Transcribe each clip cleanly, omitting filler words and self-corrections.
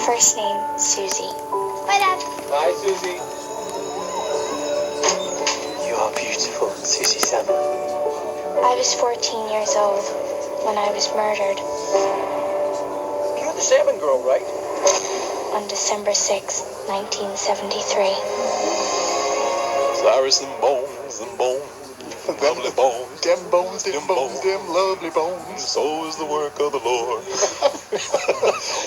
First name, Susie. Bye, Dad. Bye, Susie. You are beautiful, Susie Salmon. I was 14 years old when I was murdered You're the salmon girl, right? on December 6, 1973. Cyrus and bones, lovely bones. Dem bones, dem lovely bones. So is the work of the Lord.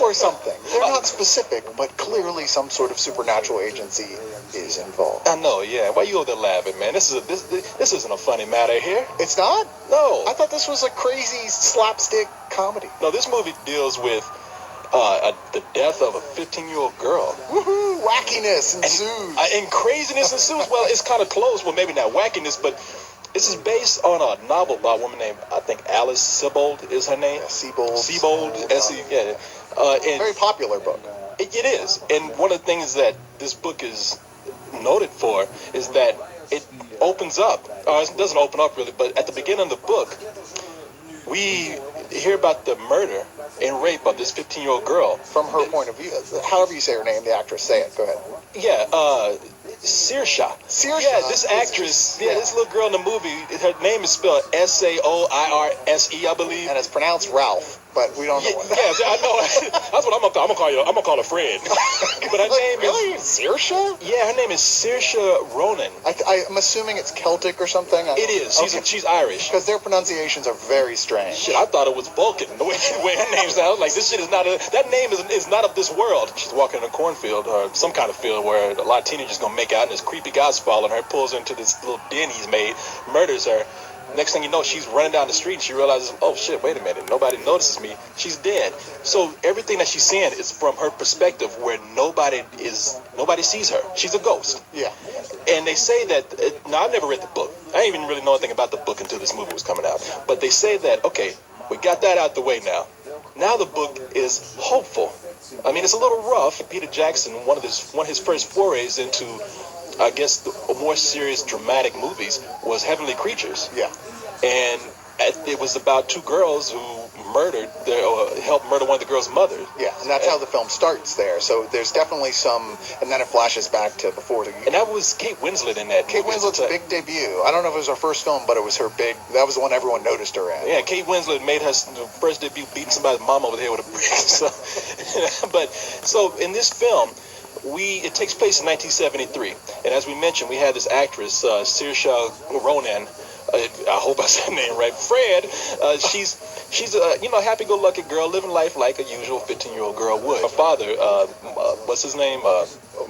Or something. They're not specific, but clearly some sort of supernatural agency is involved. I know, yeah. Why you over there laughing, man? This isn't a funny matter here. It's not? No. I thought this was a crazy slapstick comedy. No, this movie deals with the death of a 15-year-old girl. Woohoo! Wackiness ensues. And craziness ensues. Well, it's kind of close. Well, maybe not wackiness, but this is based on a novel by a woman named, I think, Alice Sebold is her name. Yeah, Sebold. Sebold. S-E, yeah. And Very popular book. it is. And one of the things that this book is noted for is that it opens up, or it doesn't open up really, but at the beginning of the book, we hear about the murder and rape of this 15-year-old girl. From her point of view. However you say her name, the actress, say it. Go ahead. Yeah, Saoirse. Saoirse? Yeah, this actress, this little girl in the movie, her name is spelled Saoirse, I believe. And it's pronounced Ralph, but we don't know what. Yes, I know. That's what I'm gonna call you. I'm gonna call her Fred. But her name really? is Saoirse? Yeah, her name is Saoirse Ronan. I'm assuming it's Celtic or something. It is. She's Irish. Because their pronunciations are very strange. Shit, I thought it was Vulcan. The way her name sounds, like this shit is not that name is not of this world. She's walking in a cornfield or some kind of field where a lot of teenagers gonna make out, and this creepy guy's following her, pulls her into this little den he's made, murders her. Next thing you know, she's running down the street and she realizes, oh shit, wait a minute, nobody notices me. She's dead. So everything that she's seeing is from her perspective, where nobody sees her. She's a ghost. Yeah. And they say that, now I've never read the book. I didn't even really know anything about the book until this movie was coming out. But they say that, okay, we got that out the way now. Now the book is hopeful. I mean, it's a little rough. Peter Jackson, one of his first forays into, I guess, the more serious, dramatic movies was Heavenly Creatures. Yeah. And it was about two girls who helped murder one of the girls' mothers. Yeah, and that's how the film starts there. So there's definitely some, and then it flashes back to before the. And that was Kate Winslet in that. Kate Winslet's big debut. I don't know if it was her first film, but it was her big. That was the one everyone noticed her in. Yeah, Kate Winslet made her first debut beating somebody's mom over the head with a brick. So in this film, it takes place in 1973, and as we mentioned, we had this actress, Saoirse Ronan. I hope I said her name right. Fred. She's a happy-go-lucky girl living life like a usual 15-year-old girl would. Her father, what's his name?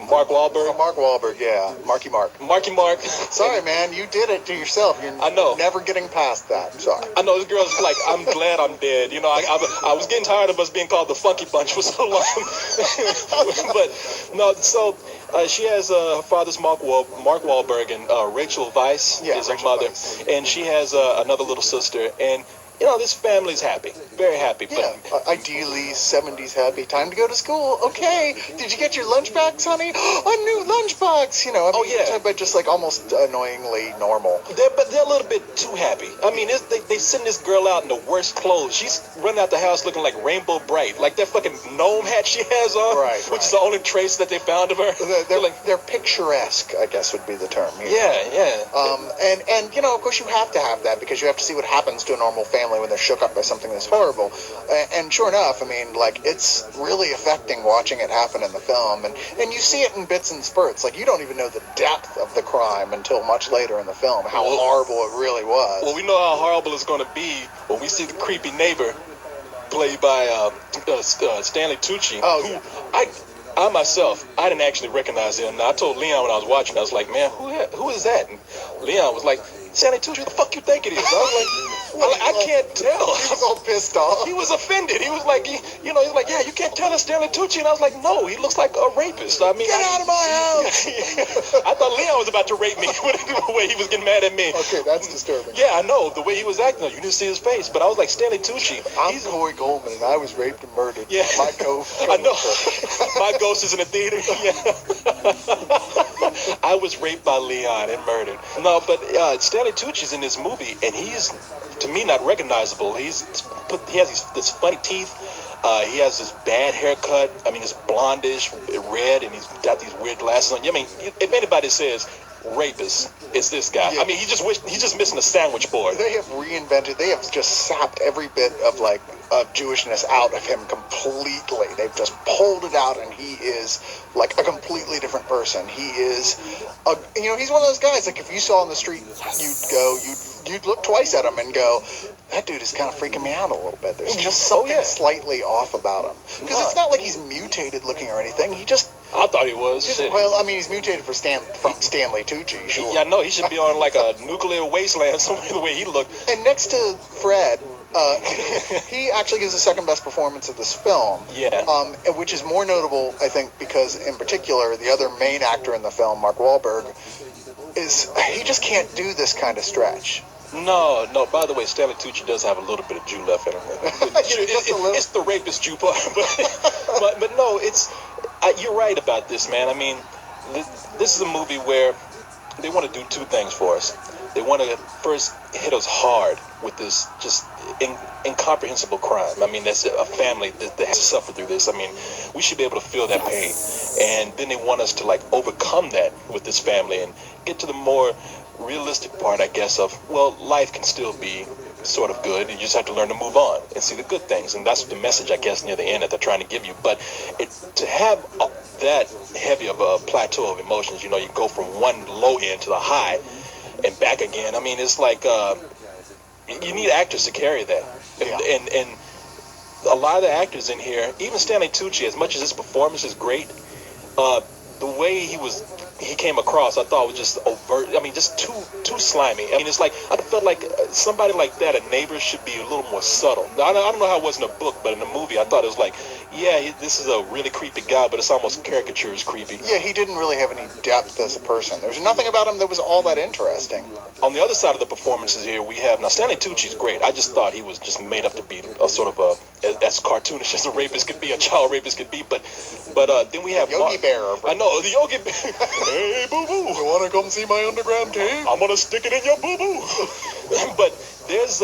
Mark Wahlberg. Oh, Mark Wahlberg, yeah, Marky Mark. Marky Mark. Sorry, man, you did it to yourself. I know. Never getting past that. I'm sorry. I know this girl's like, I'm glad I'm dead. You know, I was getting tired of us being called the Funky Bunch for so long. But no, so she has her father's Mark Wahlberg, and Rachel Weisz is her mother, and she has another little sister, and this family's happy, very happy. Yeah, ideally 70s happy. Time to go to school. Okay, did you get your lunchbox, honey? A new lunchbox. I mean, you're talking about just like almost annoyingly normal. But they're a little bit too happy. I mean, they send this girl out in the worst clothes. She's running out the house looking like Rainbow Bright, like that fucking gnome hat she has on, which is the only trace that they found of her. They're picturesque, I guess would be the term. Yeah. And of course you have to have that because you have to see what happens to a normal family when they're shook up by something this horrible. And sure enough, I mean, like, it's really affecting watching it happen in the film. And you see it in bits and spurts. Like, you don't even know the depth of the crime until much later in the film, how horrible it really was. Well, we know how horrible it's going to be when we see the creepy neighbor played by Stanley Tucci. I myself, I didn't actually recognize him. Now, I told Leon when I was watching, I was like, man, who is that? And Leon was like, Stanley Tucci, who the fuck you think it is? I was like, I can't tell. He was all pissed off. He was offended. He was like, he's like, yeah, you can't tell us Stanley Tucci. And I was like, no, he looks like a rapist. I mean, get out of my house. I thought Leon was about to rape me with the way he was getting mad at me. Okay, that's disturbing. Yeah, I know, the way he was acting. You didn't see his face, but I was like, Stanley Tucci. I'm Corey Goldman, and I was raped and murdered. Yeah. My ghost. I know. My ghost is in the theater. Yeah. I was raped by Leon and murdered. No, but Stanley Tucci's in this movie, and he's, to me, not recognizable. He has this funny teeth. He has this bad haircut. I mean, it's blondish, red, and he's got these weird glasses on. I mean, if anybody says rapist, it's this guy. Yeah. I mean, he's just missing a sandwich board. They have reinvented. They have just sapped every bit of Jewishness out of him completely. They've just pulled it out, and he is like a completely different person. He is, he's one of those guys. Like if you saw on the street, you'd look twice at him and go, that dude is kind of freaking me out a little bit. There's just something slightly off about him. Because it's not like he's mutated looking or anything. I thought he was. Well, I mean, he's mutated from Stanley Tucci, sure. Yeah, no, he should be on like a nuclear wasteland somewhere the way he looked. And next to Fred, he actually gives the second best performance of this film. Yeah. Which is more notable, I think, because in particular, the other main actor in the film, Mark Wahlberg, he just can't do this kind of stretch. No. By the way, Stanley Tucci does have a little bit of Jew left in him. It's the rapist Jew part, but no, you're right about this, man. I mean, this is a movie where they want to do two things for us. They want to first hit us hard with this just incomprehensible crime. I mean, that's a family that has to suffer through this. I mean, we should be able to feel that pain. And then they want us to overcome that with this family and get to the more realistic part, I guess, of, well, life can still be sort of good. You just have to learn to move on and see the good things. And that's the message, I guess, near the end that they're trying to give you. But to have that heavy of a plateau of emotions, you go from one low end to the high and back again. I mean, it's like you need actors to carry that. And a lot of the actors in here, even Stanley Tucci, as much as his performance is great, the way he came across, I thought was just overt. I mean, just too slimy. I mean, it's like I felt like somebody like that, a neighbor, should be a little more subtle. Now, I don't know how it was in the book, but in the movie, I thought it was like, yeah, this is a really creepy guy, but it's almost caricature as creepy. Yeah, he didn't really have any depth as a person. There's nothing about him that was all that interesting. On the other side of the performances here, we have, now Stanley Tucci's great. I just thought he was just made up to be a sort of as cartoonish as a rapist could be, a child rapist could be, but then we have Yogi Bear. I know, the Yogi Bear. Hey, boo-boo. You want to come see my underground cave? I'm going to stick it in your boo-boo. But there's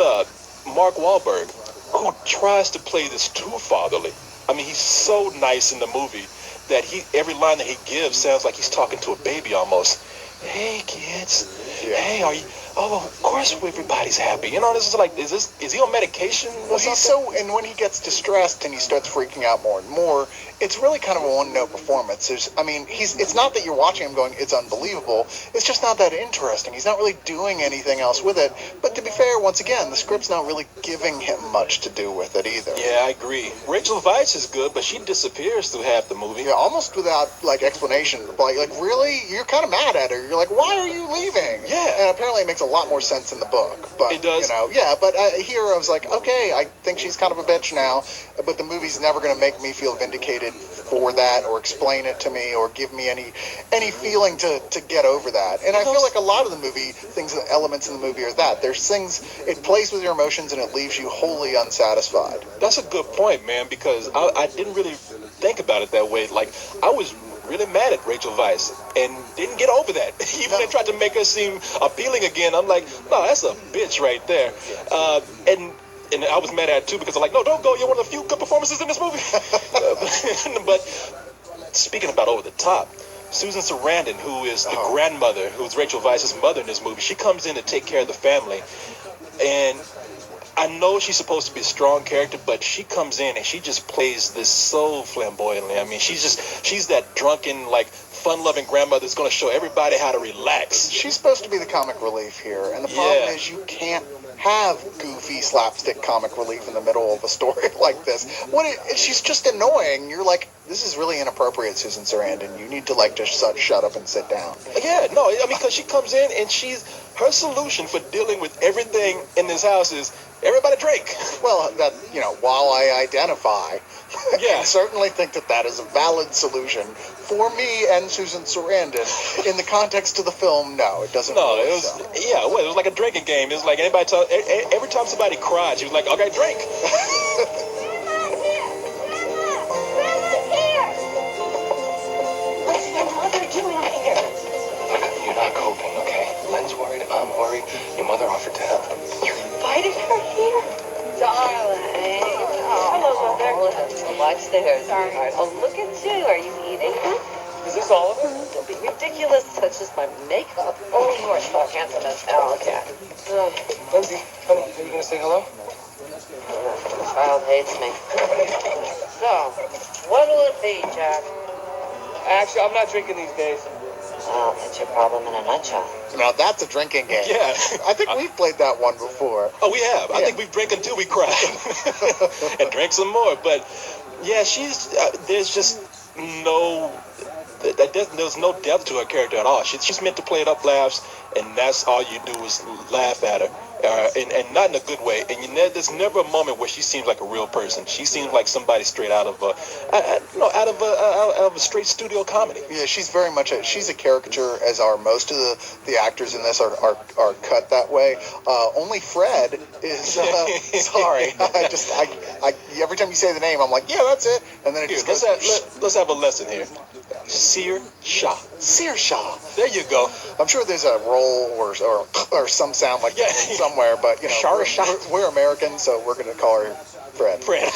Mark Wahlberg, who tries to play this too fatherly. I mean, he's so nice in the movie that every line that he gives sounds like he's talking to a baby almost. Hey, kids. Yeah. Hey, are you... Oh, of course everybody's happy. This is like, is he on medication or something? And when he gets distressed and he starts freaking out more and more, it's really kind of a one-note performance. It's not that you're watching him going, it's unbelievable. It's just not that interesting. He's not really doing anything else with it. But to be fair, once again, the script's not really giving him much to do with it either. Yeah, I agree. Rachel Weisz is good, but she disappears through half the movie. Yeah, almost without, explanation. Like, really? You're kind of mad at her. You're like, why are you leaving? Yeah. And apparently it makes a lot more sense in the book. But, it does. But here I was like, okay, I think she's kind of a bitch now, but the movie's never going to make me feel vindicated for that or explain it to me or give me any feeling to get over that. And I feel like a lot of the movie, elements in the movie are that. There's things, it plays with your emotions and it leaves you wholly unsatisfied. That's a good point, man, because I didn't really think about it that way. Like, I was really mad at Rachel Weisz and didn't get over that. Even when they tried to make her seem appealing again, I'm like, no, that's a bitch right there. And I was mad at it too because I'm like, no, don't go. You're one of the few good performances in this movie. But speaking about over the top, Susan Sarandon, who is the grandmother, who's Rachel Weisz's mother in this movie, she comes in to take care of the family. And I know she's supposed to be a strong character, but she comes in and she just plays this so flamboyantly. I mean, she's that drunken, fun-loving grandmother that's going to show everybody how to relax. She's supposed to be the comic relief here, and the problem is you can't have goofy slapstick comic relief in the middle of a story like this. She's just annoying. You're like, this is really inappropriate, Susan Sarandon. You need to just shut up and sit down. Yeah, no, I mean, because she comes in and her solution for dealing with everything in this house is everybody drink. Well, that, while I identify, yeah, I certainly think that is a valid solution for me and Susan Sarandon. In the context of the film, no, it doesn't. No, it was like a drinking game. It was like every time somebody cried, she was like, okay, drink. What's your mother doing here? Watch the hair, sweetheart. Oh, look at you. Are you eating? Is this all of it? Don't be ridiculous. That's just my makeup. Oh, you are so handsome as hell, Jack. Lindsay, honey, are you gonna say hello? The child hates me. So, what will it be, Jack? Actually, I'm not drinking these days. Well, that's your problem in a nutshell. Now that's a drinking game. Yeah. I think we've played that one before. Oh, we have. I Yeah. think we've drank until we cried, and drank some more. But yeah, there's just no. There's no depth to her character at all. She's meant to play it up laughs, and that's all you do is laugh at her, and not in a good way. And there's never a moment where she seems like a real person. She seems like somebody straight out of a straight studio comedy. Yeah, she's very much she's a caricature, as are most of the actors in this are cut that way. Only Fred is sorry. I every time you say the name, I'm like, yeah, that's it, and then it Here, just goes. let's have a lesson here. Sear Shah. Searshaw. There you go. I'm sure there's a roll or some sound like that somewhere, but you know, we're Americans, so we're gonna call her Fred. Fred.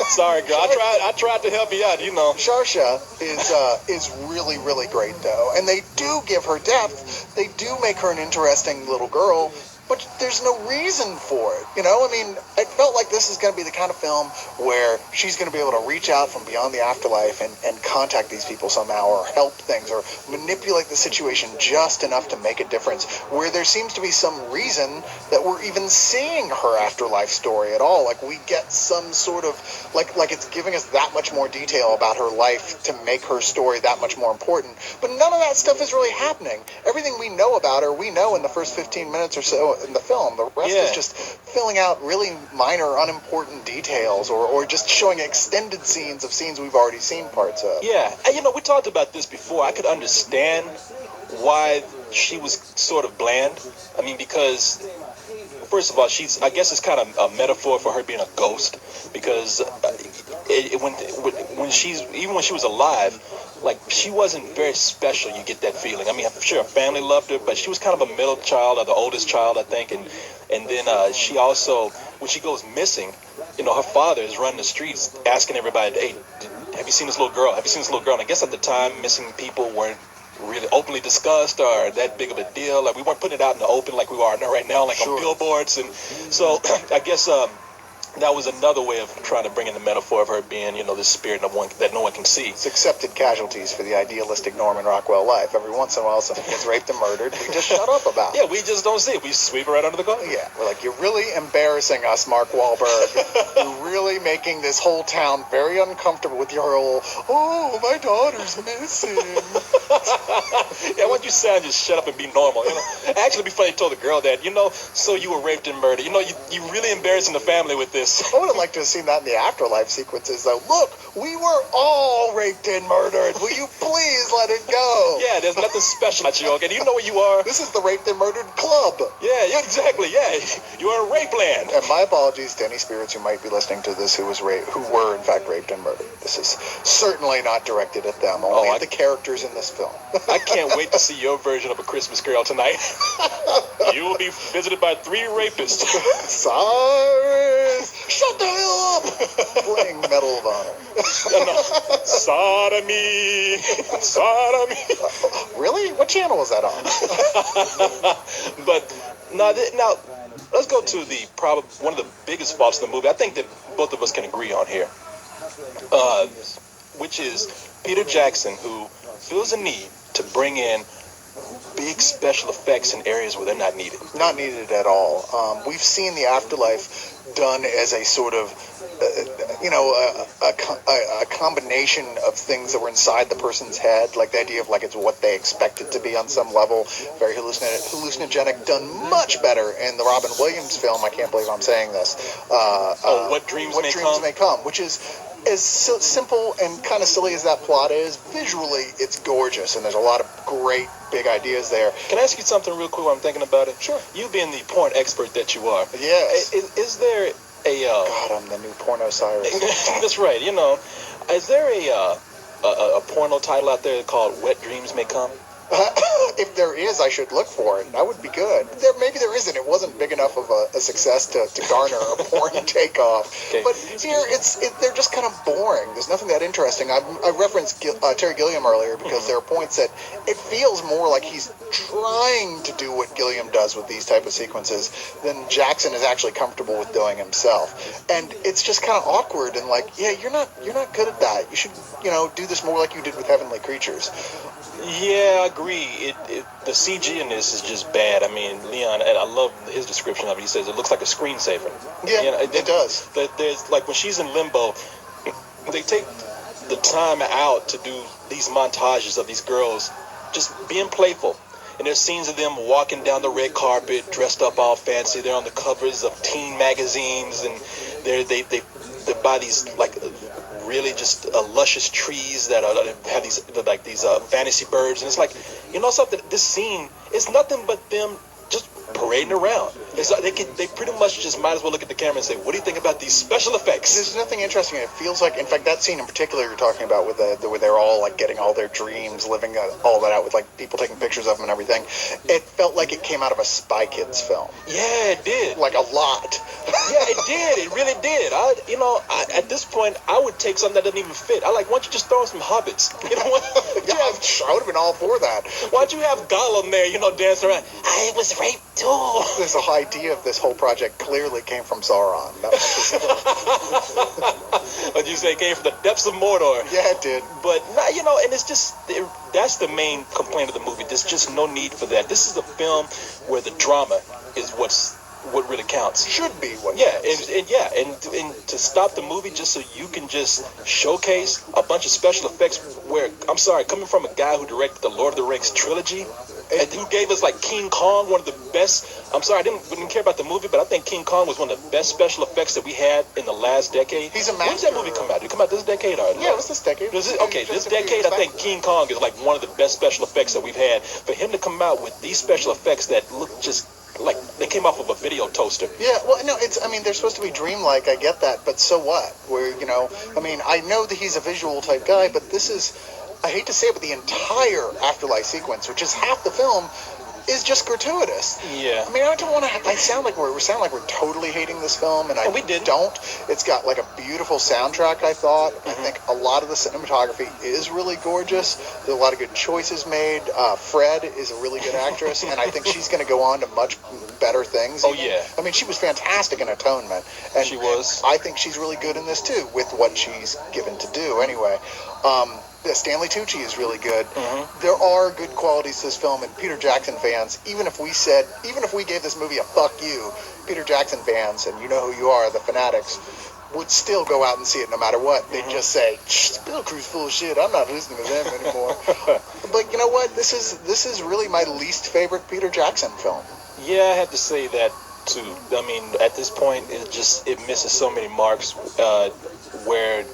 Sorry, girl. I tried to help you out. You know. Sharsha is really, really great though, and they do give her depth. They do make her an interesting little girl, but there's no reason for it. You know, I mean, it felt like this is going to be the kind of film where she's going to be able to reach out from beyond the afterlife and contact these people somehow, or help things, or manipulate the situation just enough to make a difference, where there seems to be some reason that we're even seeing her afterlife story at all. Like, we get some sort of, like it's giving us that much more detail about her life to make her story that much more important, but none of that stuff is really happening. Everything we know about her, we know in the first 15 minutes or so in the film. The rest is just filling out really minor, unimportant details, or just showing extended scenes of scenes we've already seen parts of. Yeah, and you know, we talked about this before. I could understand why she was sort of bland. I mean, because first of all, I guess it's kind of a metaphor for her being a ghost, because when she was alive, like, she wasn't very special. You get that feeling. I mean, I'm sure her family loved her, but she was kind of a middle child, or the oldest child, I think. And then she also, when she goes missing, you know, her father is running the streets asking everybody, hey, have you seen this little girl? Have you seen this little girl? And I guess at the time, missing people weren't really openly discussed or that big of a deal. Like, we weren't putting it out in the open like we are right now, like on billboards. And so I guess that was another way of trying to bring in the metaphor of her being, you know, this spirit that no one can see. It's accepted casualties for the idealistic Norman Rockwell life. Every once in a while, someone gets raped and murdered. We just shut up about it. Yeah, we just don't see it. We sweep it right under the carpet. Yeah, we're like, you're really embarrassing us, Mark Wahlberg. You're really making this whole town very uncomfortable with your whole, oh, my daughter's missing. Yeah, why don't you sound just shut up and be normal, you know? Actually, before they told the girl that, you know, so you were raped and murdered. You know, you really embarrassing the family with this. I would have liked to have seen that in the afterlife sequences, though. Look, we were all raped and murdered. Will you please let it go? Yeah, there's nothing special about you, okay? You know where you are? This is the raped and murdered club. Yeah, exactly, yeah. You are in rape land. And my apologies to any spirits who might be listening to this who were in fact raped and murdered. This is certainly not directed at them, only at the characters in this film. I can't wait to see your version of A Christmas Carol tonight. You will be visited by 3 rapists. Cyrus! Shut the hell up! Playing Medal of Honor. No. Sodomy! Sodomy! Really? What channel was that on? But now let's go to one of the biggest faults in the movie. I think that both of us can agree on here, which is Peter Jackson, who feels a need to bring in big special effects in areas where they're not needed. Not needed at all. We've seen the afterlife done as a sort of, a combination of things that were inside the person's head, like the idea of like it's what they expect it to be on some level, very hallucinogenic, done much better in the Robin Williams film. I can't believe I'm saying this. What Dreams May Come, which is as simple and kind of silly as that plot is. Visually, it's gorgeous, and there's a lot of great big ideas there. Can I ask you something real quick while I'm thinking about it? Sure. You being the porn expert that you are. Yes. Is there a... God, I'm the new porno Cyrus. That's right, you know. Is there a porno title out there called Wet Dreams May Come? if there is, I should look for it. That would be good. Maybe there isn't. It wasn't big enough of a success to garner a porn takeoff. Okay. But here, they're just kind of boring. There's nothing that interesting. I referenced Terry Gilliam earlier because there are points that it feels more like he's trying to do what Gilliam does with these type of sequences than Jackson is actually comfortable with doing himself. And it's just kind of awkward and like, yeah, you're not good at that. You should, do this more like you did with Heavenly Creatures. Yeah, I agree. The CG in this is just bad. I mean, Leon, and I love his description of it. He says it looks like a screensaver. Yeah, it does. There's like when she's in limbo, they take the time out to do these montages of these girls just being playful. And there's scenes of them walking down the red carpet, dressed up all fancy. They're on the covers of teen magazines, and they buy these like really just luscious trees that have these fantasy birds, and it's like, something. This scene is nothing but them just parading around. It's like they pretty much just might as well look at the camera and say, "What do you think about these special effects?" There's nothing interesting. It feels like, in fact, that scene in particular you're talking about with where they're all like getting all their dreams, living all that out with like people taking pictures of them and everything. It felt like it came out of a Spy Kids film. Yeah, it did. Like a lot. Yeah, it did. It really did. At this point, I would take something that doesn't even fit. Why don't you just throw in some hobbits? Yeah, I would have been all for that. Why don't you have Gollum there, dancing around? I was raped too. This whole idea of this whole project clearly came from Sauron. What'd you say? It came from the depths of Mordor. Yeah, it did. But, and it's just, that's the main complaint of the movie. There's just no need for that. This is a film where the drama is what really counts. Should be what counts. And to stop the movie just so you can just showcase a bunch of special effects where, I'm sorry, coming from a guy who directed the Lord of the Rings trilogy, and who gave us like King Kong, one of the best. I'm sorry, I didn't care about the movie, but I think King Kong was one of the best special effects that we had in the last decade. He's a master. When did that movie come out? Did it come out this decade? Yeah, it was this decade. This decade, I think King Kong is like one of the best special effects that we've had. For him to come out with these special effects that look just like they came off of a video toaster. Yeah, well, no, they're supposed to be dreamlike, I get that, but so what? Where, I know that he's a visual type guy, but this is, I hate to say it, but the entire afterlife sequence, which is half the film, is just gratuitous. Yeah. I mean, I don't want to. I sound like we're totally hating this film, and we did. Don't. It's got like a beautiful soundtrack. I thought. I think a lot of the cinematography is really gorgeous. There's a lot of good choices made. Fred is a really good actress, and I think she's going to go on to much better things. Oh yeah. I mean, she was fantastic in Atonement, and she was. And I think she's really good in this too, with what she's given to do. Anyway. Stanley Tucci is really good. Mm-hmm. There are good qualities to this film, and Peter Jackson fans, even if we gave this movie a fuck you, Peter Jackson fans, and you know who you are, the fanatics, would still go out and see it no matter what. They'd just say, Bill Crew's full of shit, I'm not listening to them anymore. But you know what? This is really my least favorite Peter Jackson film. Yeah, I have to say that too. I mean, at this point, it misses so many marks where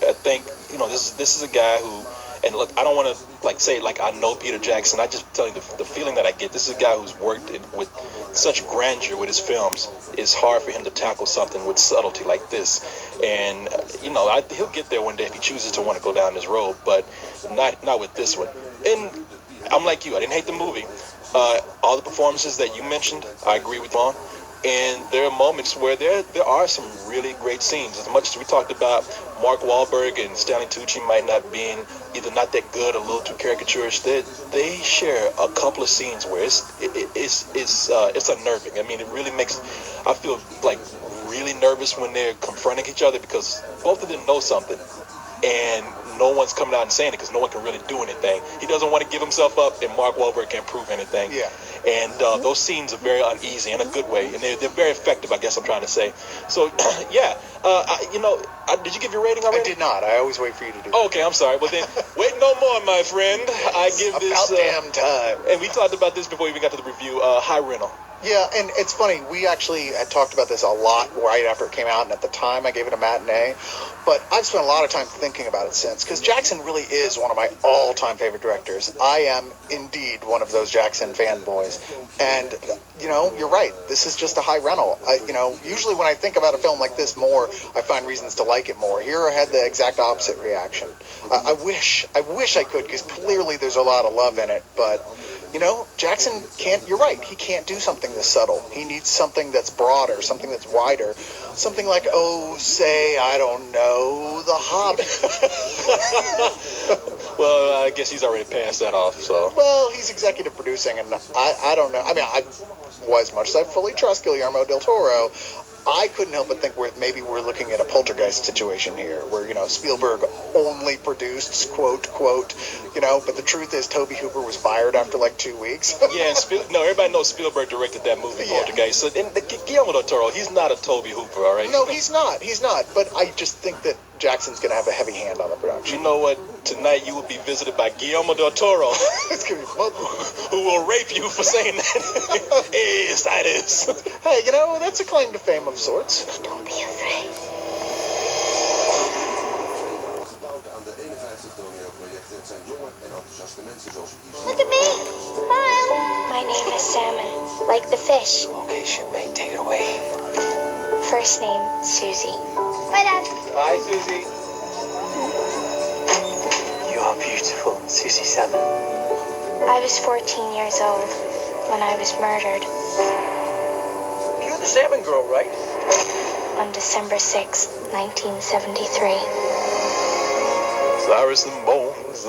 I think, this is a guy who, and look, I don't want to say I know Peter Jackson. I just tell you the feeling that I get. This is a guy who's worked with such grandeur with his films. It's hard for him to tackle something with subtlety like this. And, he'll get there one day if he chooses to want to go down this road, but not with this one. And I'm like you. I didn't hate the movie. All the performances that you mentioned, I agree with on. And there are moments where there are some really great scenes. As much as we talked about Mark Wahlberg and Stanley Tucci might not being either not that good or a little too caricaturish, they share a couple of scenes where it's unnerving. I mean, it really makes I feel like really nervous when they're confronting each other because both of them know something. And no one's coming out and saying it because no one can really do anything. He doesn't want to give himself up, and Mark Wahlberg can't prove anything. Yeah. And those scenes are very uneasy in a good way, and they're very effective, I guess I'm trying to say. So, yeah. Did you give your rating already? I did not. I always wait for you to do that. Oh, okay, I'm sorry. Well, then, wait no more, my friend. I give this... About damn time. And we talked about this before we even got to the review. High rental. Yeah, and it's funny, we actually had talked about this a lot right after it came out, and at the time I gave it a matinee, but I've spent a lot of time thinking about it since, because Jackson really is one of my all-time favorite directors. I am indeed one of those Jackson fanboys, and, you're right, this is just a high rental. Usually when I think about a film like this more, I find reasons to like it more. Here I had the exact opposite reaction. I wish I could, because clearly there's a lot of love in it, but... You know, Jackson can't, you're right, he can't do something this subtle. He needs something that's broader, something that's wider. Something like, oh, say, I don't know, The Hobbit. Well, I guess he's already passed that off, so. Well, he's executive producing, and I don't know. I mean, as much as I fully trust Guillermo del Toro, I couldn't help but think maybe we're looking at a Poltergeist situation here, where, you know, Spielberg only produced, quote, you know, but the truth is Tobe Hooper was fired after like 2 weeks. Yeah, and everybody knows Spielberg directed that movie, Yeah. Poltergeist. So, and Guillermo del Toro, he's not a Tobe Hooper, all right? No, he's not, but I just think that Jackson's going to have a heavy hand on the production. You know what? Tonight you will be visited by Guillermo del Toro, It's going to be fun. who will rape you for saying that. Yes, that is. Hey, you know, that's a claim to fame of sorts. Don't be afraid. Look at me. Smile. My name is Salmon, like the fish. Okay, shipmate, take it away. First name, Susie. Bye, Dad. Hi, Susie. You are beautiful, Susie Salmon. I was 14 years old when I was murdered You're the salmon girl, right? on December 6, 1973. Cyrus and Bones,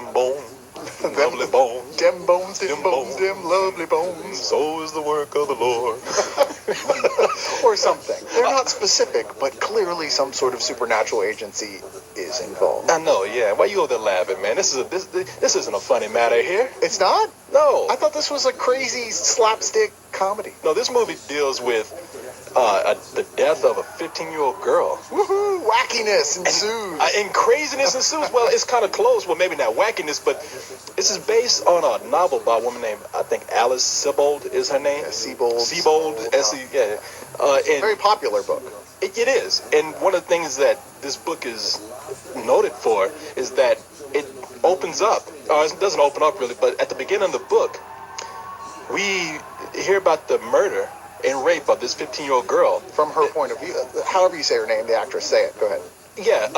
lovely bones. Dem bones, Dem bones. dem lovely bones. So is the work of the Lord. Or something. They're not specific, but clearly some sort of supernatural agency is involved. I know, yeah. Why you over there laughing, man? This isn't a funny matter here. It's not? No. I thought this was a crazy slapstick comedy. No, this movie deals with the death of a 15-year-old girl. Woohoo! Wackiness ensues. And craziness ensues. Well, it's kind of close. Well, maybe not wackiness, but this is based on a novel by a woman named, I think, Alice Sebold is her name. Sebold. Sebold, S-E, yeah. And Very popular book. it is. And one of the things that this book is noted for is that it opens up, or it doesn't open up really, but at the beginning of the book, we hear about the murder and rape of this 15-year-old girl. From her point of view, however you say her name, the actress, say it. Go ahead. Yeah,